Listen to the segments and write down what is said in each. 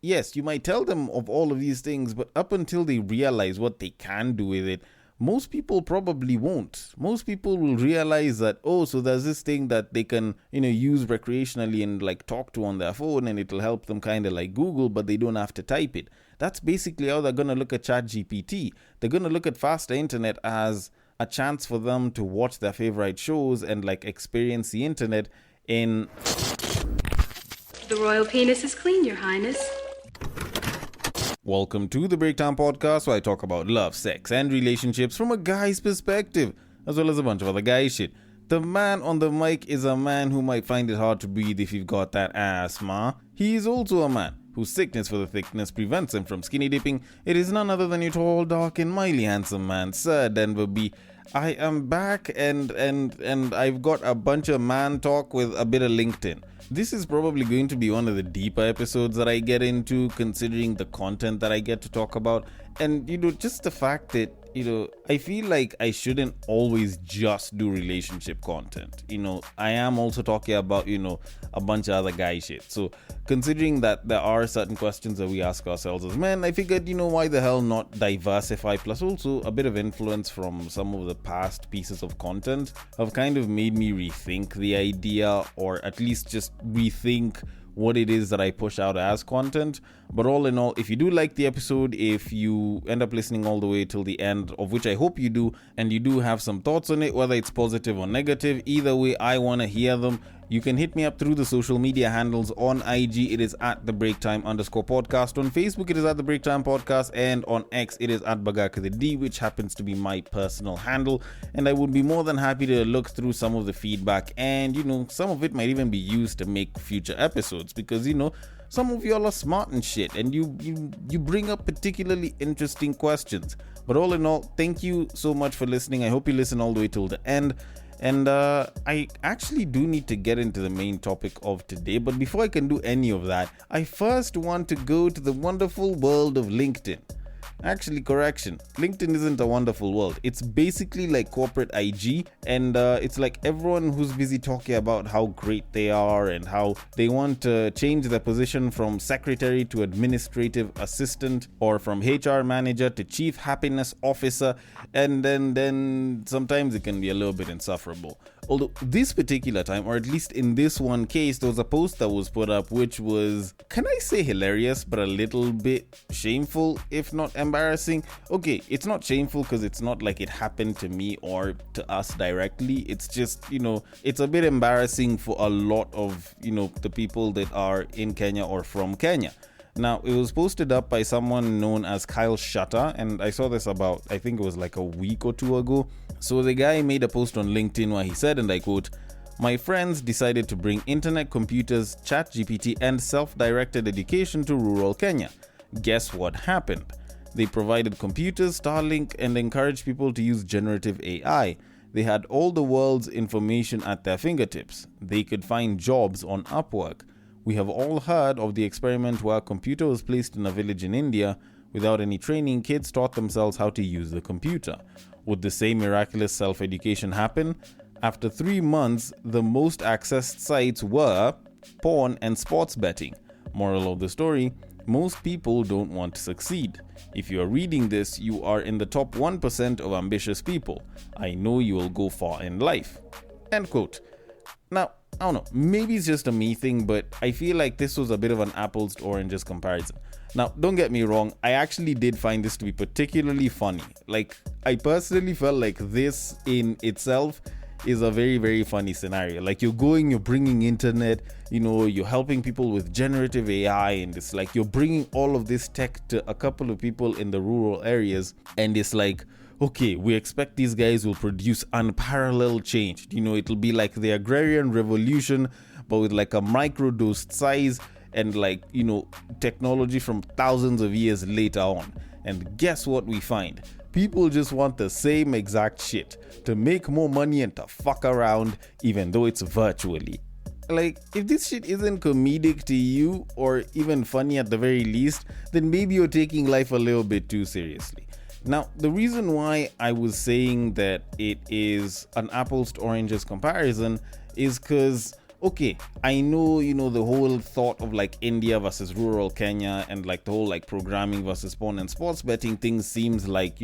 yes, you might tell them of all of these things, but up until they realize what they can do with it, most people probably won't. Most people will realize that, oh, so there's this thing that they can, use recreationally and like talk to on their phone, and it'll help them kind of like Google, but they don't have to type it. That's basically how they're going to look at ChatGPT. They're going to look at faster internet as a chance for them to watch their favorite shows and like experience the internet in... The royal penis is clean, Your Highness. Welcome to the Breakdown Podcast, where I talk about love, sex, and relationships from a guy's perspective, as well as a bunch of other guy shit. The man on the mic is a man who might find it hard to breathe if you've got that asthma. He is also a man whose sickness for the thickness prevents him from skinny dipping. It is none other than your tall, dark, and mildly handsome man, Sir Denver B. I am back and I've got a bunch of man talk with a bit of LinkedIn. This is probably going to be one of the deeper episodes that I get into, considering the content that I get to talk about. And, just the fact that, I feel like I shouldn't always just do relationship content. I am also talking about, a bunch of other guy shit. So, considering that there are certain questions that we ask ourselves as men, I figured, why the hell not diversify? Plus also a bit of influence from some of the past pieces of content have kind of made me rethink the idea, or at least just rethink what it is that I push out as content. But all in all, if you do like the episode, if you end up listening all the way till the end, of which I hope you do, and you do have some thoughts on it, whether it's positive or negative, either way, I want to hear them. You can hit me up through the social media handles. On IG, it is at the Breaktime_podcast. On Facebook, it is at the Breaktime Podcast. And on X, it is at Bagakadedi, which happens to be my personal handle. And I would be more than happy to look through some of the feedback. And, some of it might even be used to make future episodes. Because, some of y'all are smart and shit. And you bring up particularly interesting questions. But all in all, thank you so much for listening. I hope you listen all the way till the end. And I actually do need to get into the main topic of today. But before I can do any of that, I first want to go to the wonderful world of LinkedIn. Actually, correction. LinkedIn isn't a wonderful world. It's basically like corporate IG. And it's like everyone who's busy talking about how great they are and how they want to change their position from secretary to administrative assistant, or from HR manager to chief happiness officer. And then sometimes it can be a little bit insufferable. Although this particular time, or at least in this one case, there was a post that was put up which was, can I say hilarious, but a little bit shameful, if not embarrassing. Okay, it's not shameful because it's not like it happened to me or to us directly. It's just, it's a bit embarrassing for a lot of, the people that are in Kenya or from Kenya. Now, it was posted up by someone known as Kyle Shutter, and I saw this about, I think it was like a week or two ago. So the guy made a post on LinkedIn where he said, and I quote, "My friends decided to bring internet, computers, ChatGPT, and self-directed education to rural Kenya. Guess what happened? They provided computers, Starlink, and encouraged people to use generative AI. They had all the world's information at their fingertips. They could find jobs on Upwork. We have all heard of the experiment where a computer was placed in a village in India. Without any training, kids taught themselves how to use the computer. Would the same miraculous self-education happen? After 3 months, the most accessed sites were porn and sports betting. Moral of the story, most people don't want to succeed. If you are reading this, you are in the top 1% of ambitious people. I know you will go far in life." End quote. Now, I don't know, maybe it's just a me thing, but I feel like this was a bit of an apples to oranges comparison. Now, don't get me wrong, I actually did find this to be particularly funny. Like, I personally felt like this in itself is a very, very funny scenario. Like, you're bringing internet, you're helping people with generative AI, and it's like you're bringing all of this tech to a couple of people in the rural areas, and it's like, okay, we expect these guys will produce unparalleled change. It'll be like the agrarian revolution, but with like a microdosed size and like, technology from thousands of years later on. And guess what we find? People just want the same exact shit, to make more money and to fuck around, even though it's virtually. Like, if this shit isn't comedic to you, or even funny at the very least, then maybe you're taking life a little bit too seriously. Now, the reason why I was saying that it is an apples to oranges comparison is because okay, I know, the whole thought of like India versus rural Kenya and like the whole like programming versus porn and sports betting thing seems like,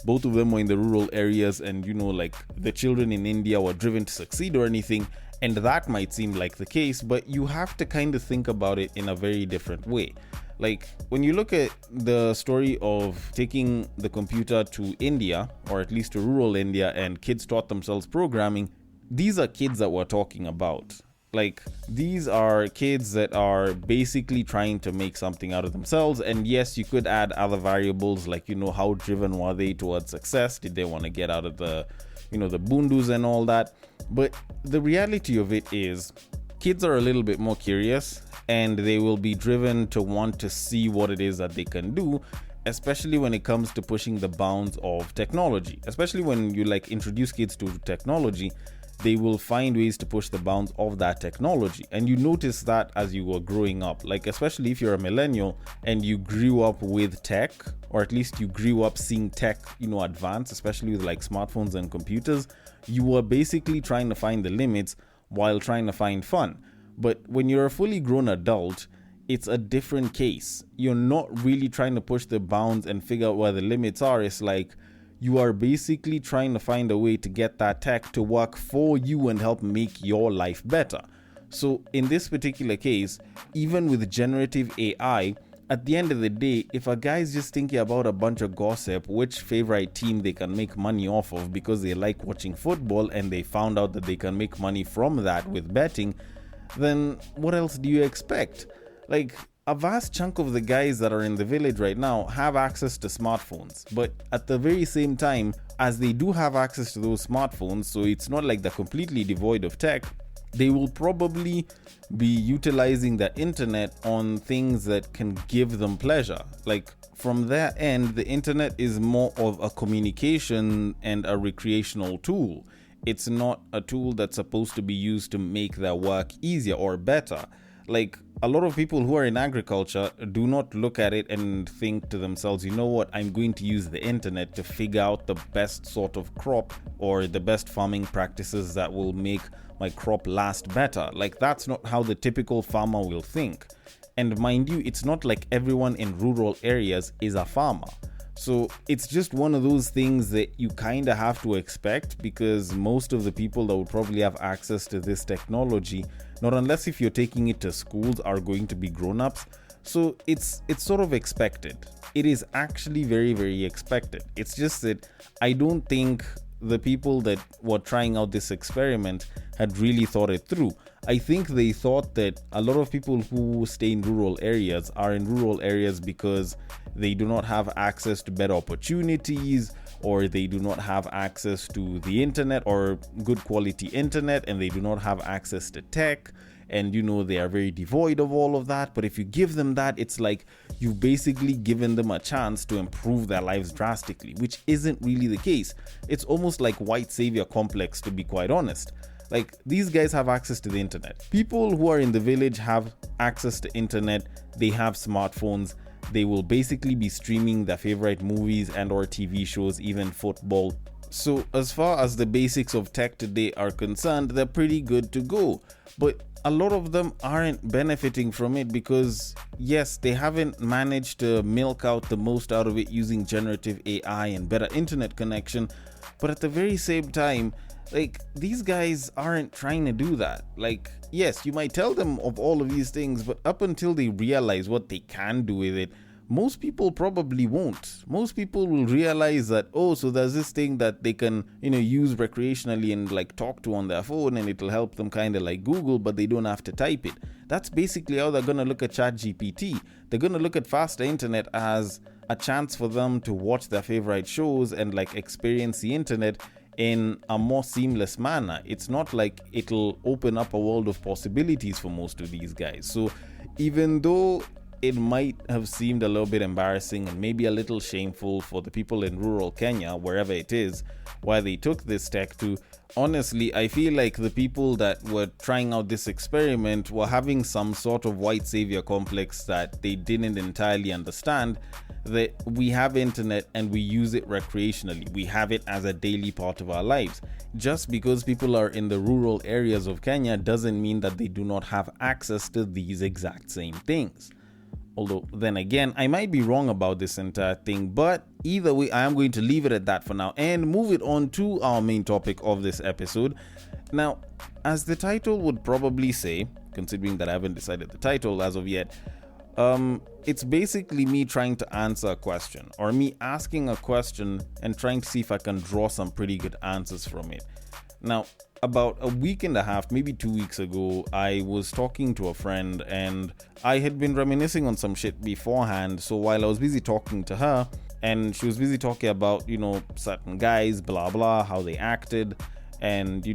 both of them were in the rural areas and, like the children in India were driven to succeed or anything. And that might seem like the case, but you have to kind of think about it in a very different way. Like when you look at the story of taking the computer to India, or at least to rural India, and kids taught themselves programming, these are kids that we're talking about. Like these are kids that are basically trying to make something out of themselves. And yes, you could add other variables like, how driven were they towards success? Did they want to get out of the bundus and all that? But the reality of it is kids are a little bit more curious and they will be driven to want to see what it is that they can do, especially when it comes to pushing the bounds of technology. Especially when you like introduce kids to technology, they will find ways to push the bounds of that technology. And you notice that as you were growing up, like especially if you're a millennial and you grew up with tech, or at least you grew up seeing tech, advance, especially with like smartphones and computers, you were basically trying to find the limits while trying to find fun. But when you're a fully grown adult, it's a different case. You're not really trying to push the bounds and figure out where the limits are. It's like you are basically trying to find a way to get that tech to work for you and help make your life better. So in this particular case, even with generative AI, at the end of the day, if a guy's just thinking about a bunch of gossip, which favorite team they can make money off of because they like watching football and they found out that they can make money from that with betting, then what else do you expect? Like, a vast chunk of the guys that are in the village right now have access to smartphones, but at the very same time, as they do have access to those smartphones, so it's not like they're completely devoid of tech, they will probably be utilizing the internet on things that can give them pleasure. Like from their end, the internet is more of a communication and a recreational tool. It's not a tool that's supposed to be used to make their work easier or better. Like a lot of people who are in agriculture do not look at it and think to themselves, you know what, I'm going to use the internet to figure out the best sort of crop or the best farming practices that will make my crop last better. Like that's not how the typical farmer will think. And mind you, it's not like everyone in rural areas is a farmer. So it's just one of those things that you kind of have to expect, because most of the people that would probably have access to this technology, not unless if you're taking it to schools, are going to be grown-ups. So it's sort of expected. It is actually very, very expected. It's just that I don't think the people that were trying out this experiment had really thought it through. I think they thought that a lot of people who stay in rural areas are in rural areas because they do not have access to better opportunities, or they do not have access to the internet or good quality internet, and they do not have access to tech, and they are very devoid of all of that. But if you give them that, it's like you've basically given them a chance to improve their lives drastically, which isn't really the case. It's almost like white savior complex, to be quite honest. Like, these guys have access to the internet. People who are in the village have access to internet, they have smartphones, they will basically be streaming their favorite movies and or TV shows, even football. So as far as the basics of tech today are concerned, they're pretty good to go. But a lot of them aren't benefiting from it because, yes, they haven't managed to milk out the most out of it using generative AI and better internet connection. But at the very same time, like, these guys aren't trying to do that. Like, yes, you might tell them of all of these things, but up until they realize what they can do with it, most people probably won't. Most people will realize that, oh, so there's this thing that they can, use recreationally and like talk to on their phone, and it'll help them kind of like Google, but they don't have to type it. That's basically how they're going to look at ChatGPT. They're going to look at faster internet as a chance for them to watch their favorite shows and like experience the internet in a more seamless manner. It's not like it'll open up a world of possibilities for most of these guys. So even though it might have seemed a little bit embarrassing and maybe a little shameful for the people in rural Kenya, wherever it is, where they took this tech to, honestly, I feel like the people that were trying out this experiment were having some sort of white savior complex that they didn't entirely understand, that we have internet and we use it recreationally. We have it as a daily part of our lives. Just because people are in the rural areas of Kenya doesn't mean that they do not have access to these exact same things. Although, then again, I might be wrong about this entire thing, but either way, I am going to leave it at that for now and move it on to our main topic of this episode. Now, as the title would probably say, considering that I haven't decided the title as of yet, it's basically me trying to answer a question, or me asking a question and trying to see if I can draw some pretty good answers from it. Now, about a week and a half, maybe 2 weeks ago, I was talking to a friend and I had been reminiscing on some shit beforehand. So while I was busy talking to her and she was busy talking about, certain guys, blah, blah, how they acted, and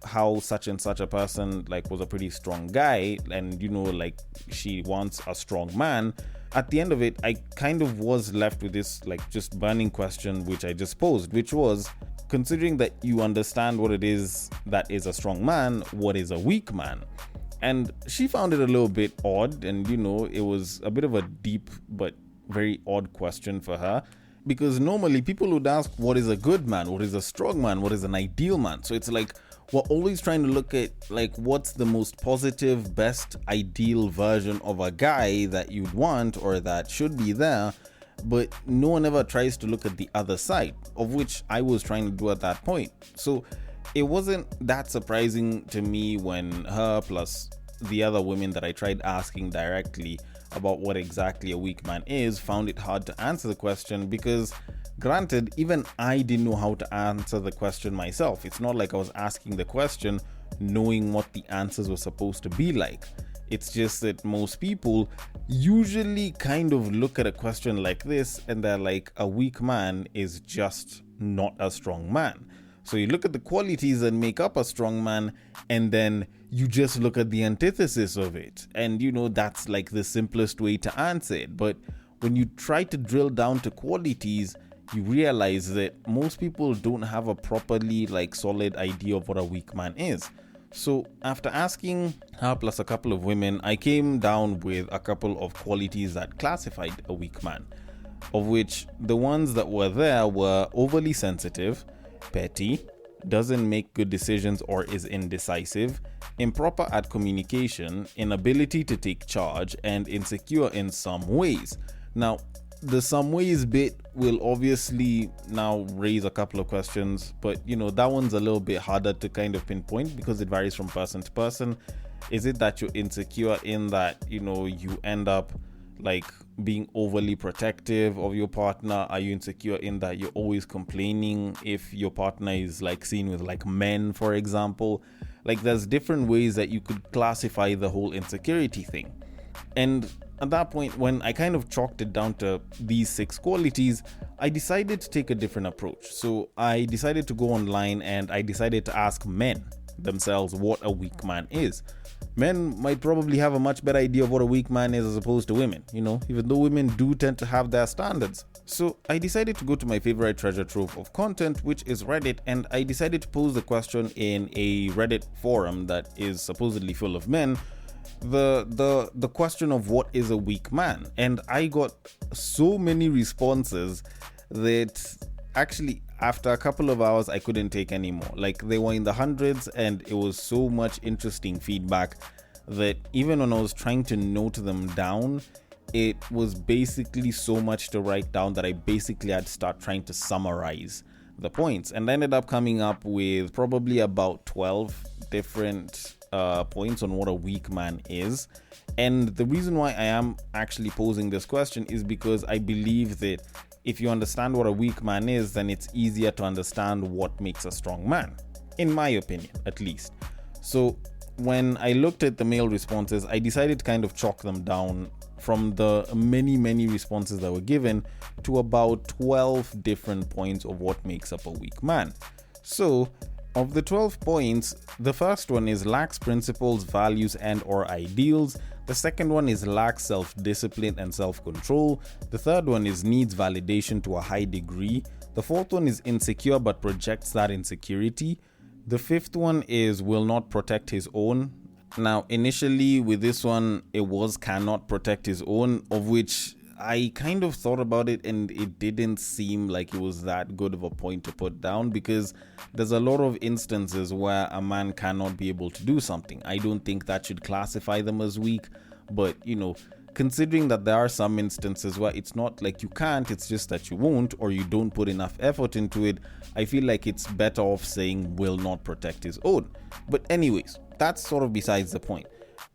how such and such a person was a pretty strong guy, and she wants a strong man. At the end of it, I kind of was left with this just burning question which I just posed, which was, considering that you understand what it is that is a strong man, what is a weak man? And she found it a little bit odd, and it was a bit of a deep but very odd question for her. Because normally people would ask, what is a good man? What is a strong man? What is an ideal man? So it's we're always trying to look at what's the most positive, best, ideal version of a guy that you'd want or that should be there. But no one ever tries to look at the other side, of which I was trying to do at that point. So it wasn't that surprising to me when her plus the other women that I tried asking directly about what exactly a weak man is found it hard to answer the question, because granted, even I didn't know how to answer the question myself. It's not like I was asking the question knowing what the answers were supposed to be like. It's just that most people usually kind of look at a question like this and they're like, a weak man is just not a strong man. So you look at the qualities that make up a strong man, and then you just look at the antithesis of it. And that's the simplest way to answer it. But when you try to drill down to qualities, you realize that most people don't have a properly solid idea of what a weak man is. So after asking her plus a couple of women, I came down with a couple of qualities that classified a weak man, of which the ones that were there were overly sensitive, petty, doesn't make good decisions or is indecisive, improper at communication, inability to take charge, and insecure in some ways. Now, the some ways bit will obviously now raise a couple of questions, but that one's a little bit harder to kind of pinpoint because it varies from person to person. Is it that you're insecure in that you end up being overly protective of your partner? Are you insecure in that you're always complaining if your partner is seen with men, for example? There's different ways that you could classify the whole insecurity thing. And at that point, when I kind of chalked it down to these 6 qualities, I decided to take a different approach. So I decided to go online and I decided to ask men themselves what a weak man is. Men might probably have a much better idea of what a weak man is as opposed to women, even though women do tend to have their standards. So I decided to go to my favorite treasure trove of content, which is Reddit, and I decided to pose the question in a Reddit forum that is supposedly full of men, the question of what is a weak man. And I got so many responses that actually after a couple of hours I couldn't take anymore. They were in the hundreds, and it was so much interesting feedback that even when I was trying to note them down, it was basically so much to write down that I basically had to start trying to summarize the points, and I ended up coming up with probably about 12 different points on what a weak man is. And the reason why I am actually posing this question is because I believe that if you understand what a weak man is, then it's easier to understand what makes a strong man, in my opinion, at least. So when I looked at the male responses, I decided to kind of chalk them down from the many responses that were given to about 12 different points of what makes up a weak man. So of the 12 points, the first one is lacks principles, values, and or ideals. The second one is lacks self-discipline and self-control. The third one is needs validation to a high degree. The fourth one is insecure but projects that insecurity. The fifth one is will not protect his own. Now, initially with this one, it was cannot protect his own, of which I kind of thought about it and it didn't seem like it was that good of a point to put down, because there's a lot of instances where a man cannot be able to do something. I don't think that should classify them as weak, but considering that there are some instances where it's not like you can't, it's just that you won't, or you don't put enough effort into it, I feel like it's better off saying will not protect his own. But anyways, that's sort of besides the point.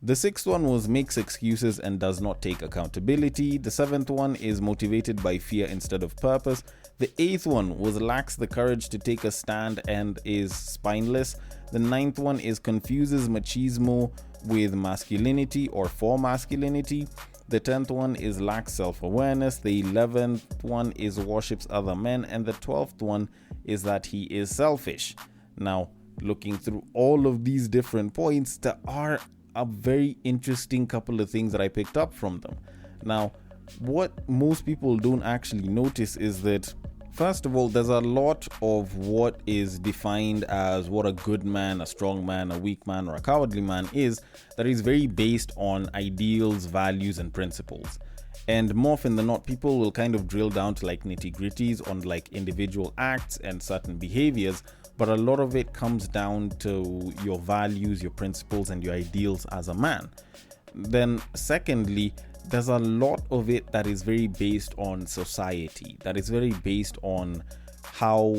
The sixth one was makes excuses and does not take accountability. The seventh one is motivated by fear instead of purpose. The eighth one was lacks the courage to take a stand and is spineless. The ninth one is confuses machismo with masculinity or for masculinity. The 10th one is lacks self-awareness. The 11th one is worships other men. And the 12th one is that he is selfish. Now, looking through all of these different points, there are a very interesting couple of things that I picked up from them. Now, what most people don't actually notice is that, first of all, there's a lot of what is defined as what a good man, a strong man, a weak man, or a cowardly man is, that is very based on ideals, values, and principles. And more often than not, people will kind of drill down to like nitty-gritties on like individual acts and certain behaviors, but a lot of it comes down to your values, your principles, and your ideals as a man. Then secondly, there's a lot of it that is very based on society, that is very based on how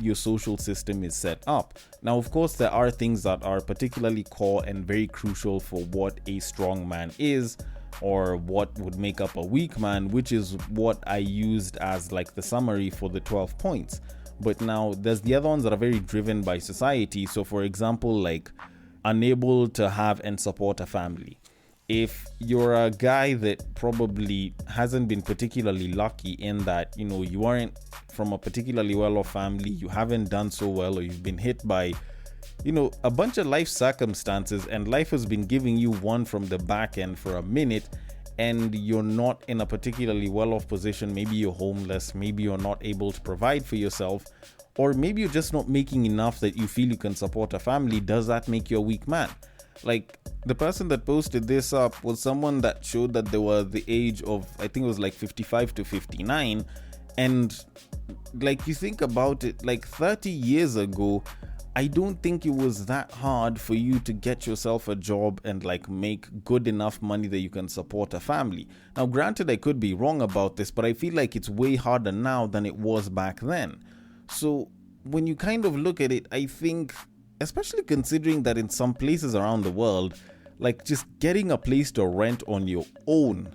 your social system is set up. Now, of course, there are things that are particularly core and very crucial for what a strong man is, or what would make up a weak man, which is what I used as like the summary for the 12 points. But now there's the other ones that are very driven by society. So for example, like unable to have and support a family. If you're a guy that probably hasn't been particularly lucky in that, you aren't from a particularly well-off family, you haven't done so well, or you've been hit by, a bunch of life circumstances, and life has been giving you one from the back end for a minute, and you're not in a particularly well-off position. Maybe you're homeless, maybe you're not able to provide for yourself, or maybe you're just not making enough that you feel you can support a family. Does that make you a weak man? Like, the person that posted this up was someone that showed that they were the age of, I think it was like 55 to 59, and like, you think about it, like 30 years ago, I don't think it was that hard for you to get yourself a job and like make good enough money that you can support a family. Now, granted, I could be wrong about this, but I feel like it's way harder now than it was back then. So when you kind of look at it, I think, especially considering that in some places around the world, like just getting a place to rent on your own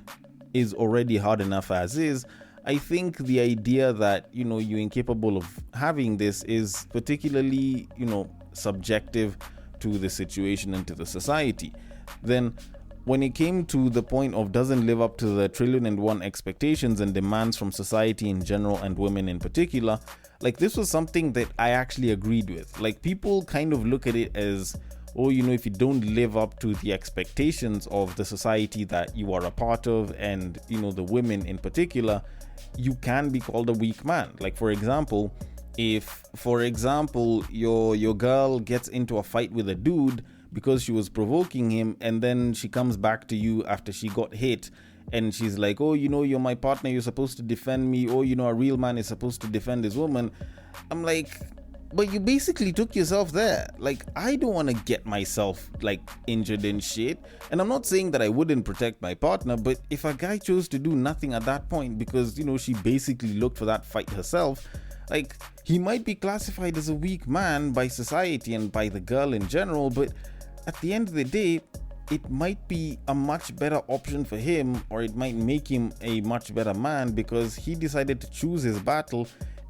is already hard enough as is, I think the idea that, you're incapable of having this is particularly, subjective to the situation and to the society. Then when it came to the point of doesn't live up to the 1,000,001 expectations and demands from society in general and women in particular, like this was something that I actually agreed with. Like, people kind of look at it as, oh, if you don't live up to the expectations of the society that you are a part of, and, the women in particular, you can be called a weak man. Like, for example, if, your girl gets into a fight with a dude because she was provoking him, and then she comes back to you after she got hit, and she's like, oh, you're my partner, you're supposed to defend me, or, a real man is supposed to defend his woman. I'm like, but you basically took yourself there. Like, I don't want to get myself like injured and shit. And I'm not saying that I wouldn't protect my partner, but if a guy chose to do nothing at that point because, she basically looked for that fight herself, like, he might be classified as a weak man by society and by the girl in general, but at the end of the day, it might be a much better option for him, or it might make him a much better man because he decided to choose his battle,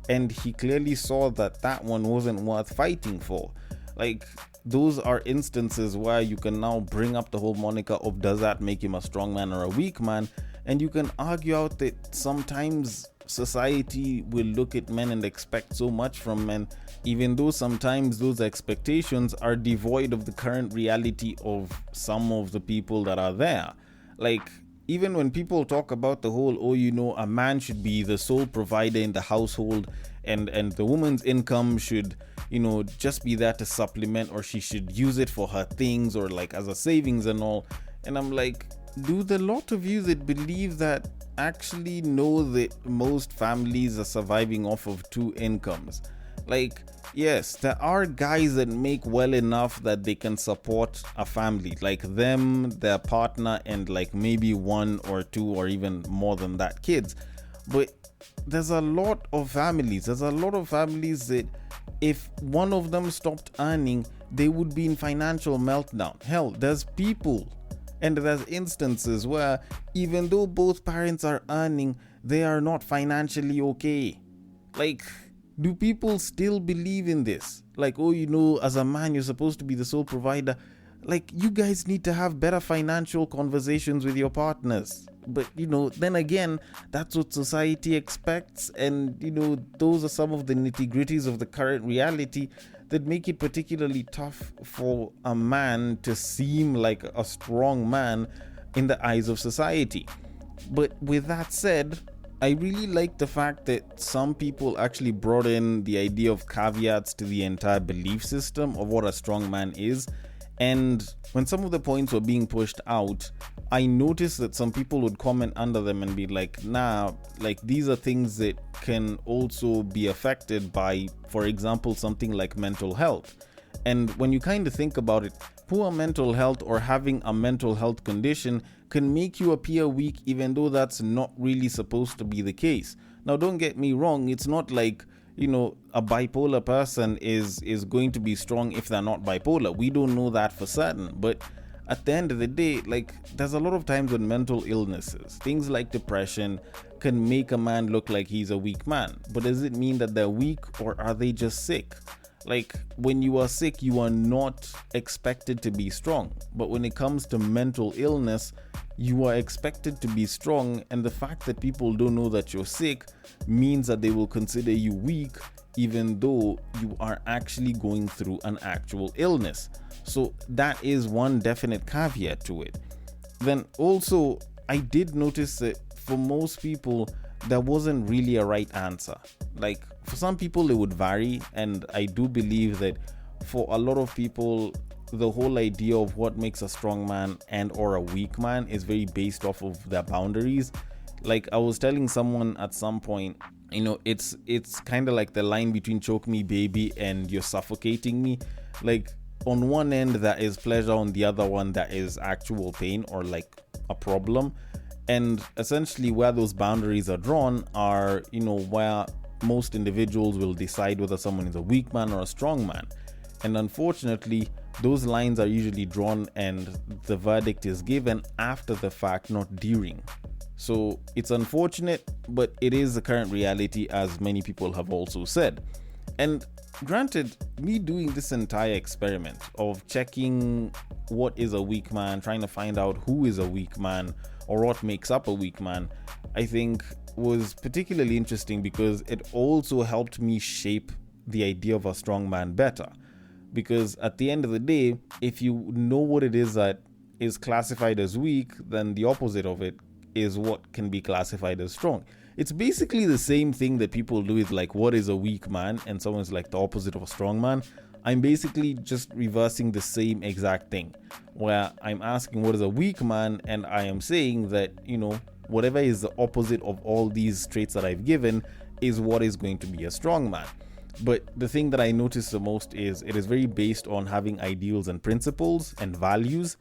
and he clearly saw that that one wasn't worth fighting for. Like, those are instances where you can now bring up the whole moniker of does that make him a strong man or a weak man, and you can argue out that sometimes society will look at men and expect so much from men, even though sometimes those expectations are devoid of the current reality of some of the people that are there. Like, even when people talk about the whole, a man should be the sole provider in the household, and the woman's income should, just be there to supplement, or she should use it for her things, or like as a savings and all. And I'm like, do the lot of you that believe that actually know that most families are surviving off of two incomes. Like, yes, there are guys that make well enough that they can support a family, like them, their partner, and like maybe one or two or even more than that kids. But there's a lot of families that if one of them stopped earning, they would be in financial meltdown. Hell, there's people and there's instances where even though both parents are earning, they are not financially okay. Like, do people still believe in this? Like, oh, as a man, you're supposed to be the sole provider. Like, you guys need to have better financial conversations with your partners. But, then again, that's what society expects. And, those are some of the nitty-gritties of the current reality that make it particularly tough for a man to seem like a strong man in the eyes of society. But with that said, I really like the fact that some people actually brought in the idea of caveats to the entire belief system of what a strong man is. And when some of the points were being pushed out, I noticed that some people would comment under them and be like, nah, like these are things that can also be affected by, for example, something like mental health. And when you kind of think about it, poor mental health or having a mental health condition can make you appear weak, even though that's not really supposed to be the case. Now, don't get me wrong, it's not like, a bipolar person is going to be strong if they're not bipolar. We don't know that for certain. But at the end of the day, like, there's a lot of times when mental illnesses, things like depression, can make a man look like he's a weak man. But does it mean that they're weak, or are they just sick? Like, when you are sick, you are not expected to be strong. But when it comes to mental illness, you are expected to be strong. And the fact that people don't know that you're sick means that they will consider you weak, even though you are actually going through an actual illness. So that is one definite caveat to it. Then also, I did notice that for most people, there wasn't really a right answer. Like, for some people, it would vary. And I do believe that for a lot of people, the whole idea of what makes a strong man and or a weak man is very based off of their boundaries. Like, I was telling someone at some point, it's kind of like the line between choke me baby and you're suffocating me. Like, on one end that is pleasure, on the other one that is actual pain or like a problem. And essentially where those boundaries are drawn are, where most individuals will decide whether someone is a weak man or a strong man. And unfortunately, those lines are usually drawn and the verdict is given after the fact, not during. So it's unfortunate, but it is the current reality, as many people have also said. And granted, me doing this entire experiment of checking what is a weak man, trying to find out who is a weak man or what makes up a weak man, I think was particularly interesting because it also helped me shape the idea of a strong man better. Because at the end of the day, if you know what it is that is classified as weak, then the opposite of it is what can be classified as strong. It's basically the same thing that people do with like what is a weak man, and someone's like the opposite of a strong man. I'm basically just reversing the same exact thing, where I'm asking what is a weak man, and I am saying that, whatever is the opposite of all these traits that I've given is what is going to be a strong man. But the thing that I noticed the most is it is very based on having ideals and principles and values.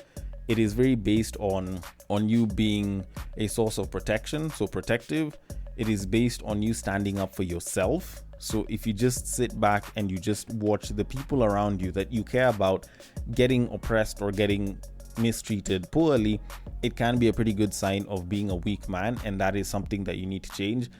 It is very based on you being a source of protection, so protective. It is based on you standing up for yourself. So if you just sit back and you just watch the people around you that you care about getting oppressed or getting mistreated poorly, it can be a pretty good sign of being a weak man, and that is something that you need to change.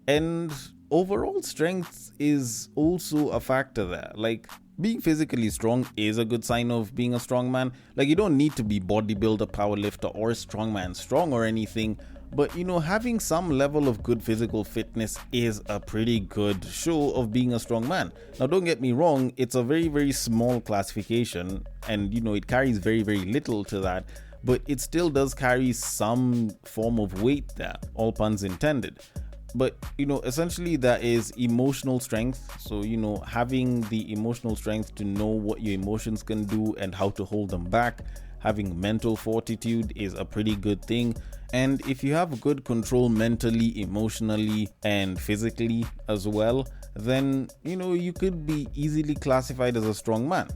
And overall strength is also a factor there. Like, being physically strong is a good sign of being a strong man. Like, you don't need to be bodybuilder, powerlifter, or strongman strong or anything, but having some level of good physical fitness is a pretty good show of being a strong man. Now, don't get me wrong, it's a very, very small classification, and it carries very, very little to that, but it still does carry some form of weight there, all puns intended. But essentially that is emotional strength. So having the emotional strength to know what your emotions can do and how to hold them back, having mental fortitude is a pretty good thing. And if you have good control mentally, emotionally, and physically as well, then, you could be easily classified as a strong man,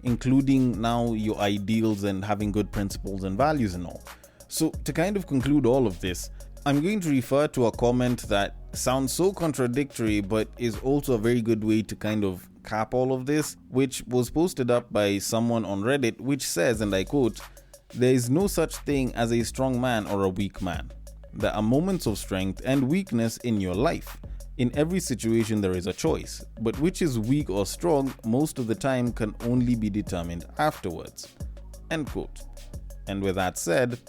including now your ideals and having good principles and values and all. So to kind of conclude all of this, I'm going to refer to a comment that sounds so contradictory, but is also a very good way to kind of cap all of this, which was posted up by someone on Reddit, which says, and I quote, "There is no such thing as a strong man or a weak man. There are moments of strength and weakness in your life. In every situation there is a choice, but which is weak or strong most of the time can only be determined afterwards." End quote. And with that said,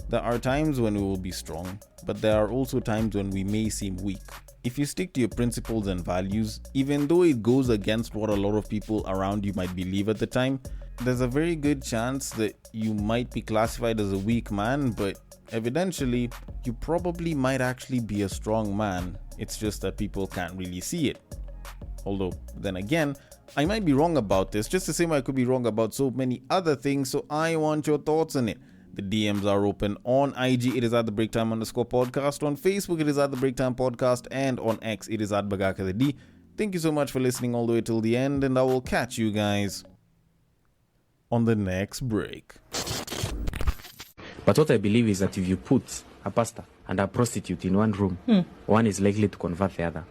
there are times when we will be strong, but there are also times when we may seem weak. If you stick to your principles and values, even though it goes against what a lot of people around you might believe at the time, there's a very good chance that you might be classified as a weak man, but evidentially, you probably might actually be a strong man. It's just that people can't really see it. Although, then again, I might be wrong about this, just the same way I could be wrong about so many other things, so I want your thoughts on it. The DMs are open. On IG, it is at the BreakTime_podcast. On Facebook, it is at the BreakTime Podcast. And on X, it is at Bagaka the D. Thank you so much for listening all the way till the end, and I will catch you guys on the next break. But what I believe is that if you put a pastor and a prostitute in one room, one is likely to convert the other.